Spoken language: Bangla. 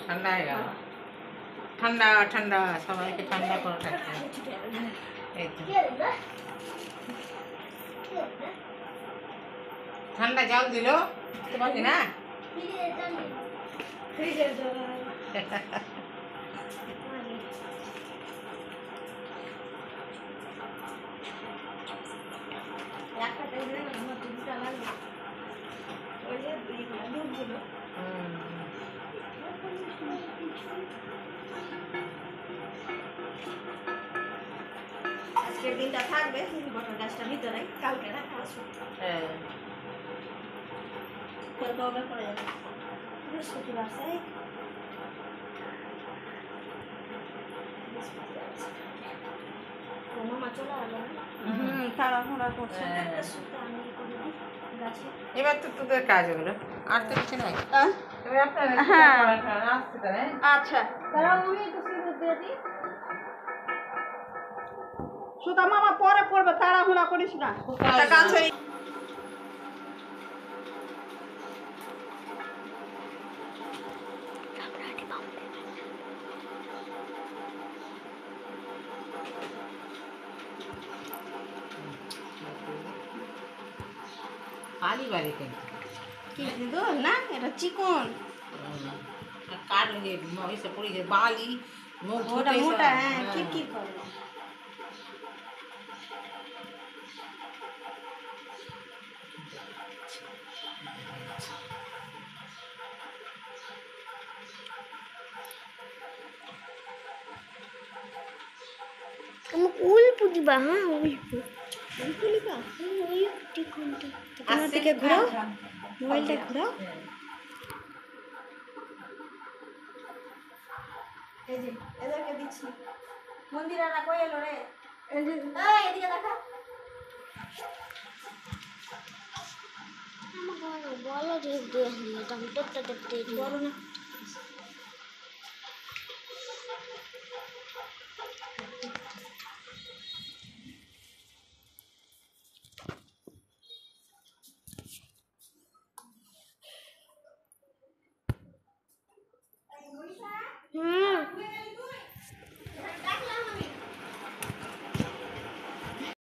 ঠান্ডা হয়ে গেল, ঠান্ডা ঠান্ডা, সবাইকে ঠান্ডা করে রাখতে। এই তো ঠান্ডা জল দিল তোমাকে না, আজকের দিনটা থাকবে বটল গাছটা ভিতরে, কালকে রাখা আসবে। কবে পরে যাবে বৃহস্পতিবার, সেই মামা চলে আসবে। তাড়াহুড়া করছে। এবার তো তোদের কাজ হলো, আর তো কিছু নাই। আচ্ছা সুতা মামা পরে পড়বে, তাড়াহুড়া করিস না। খালি বাড়ি কিন্তু না, এটা চিকন কার এসে পড়েছে বালি, ওটা মোটা। হ্যাঁ, কি করে উল্পু দিবা। হ্যাঁ, উল্পু দিবা। তোমার দিকে ঘুরাও, মোবাইলটা ঘুরাও। এই যে এদেরকে দিচ্ছি। মন্দিরারা কই এলো রে? এদিকে দেখা। আমাকে বলো যে দেখতে বলো না।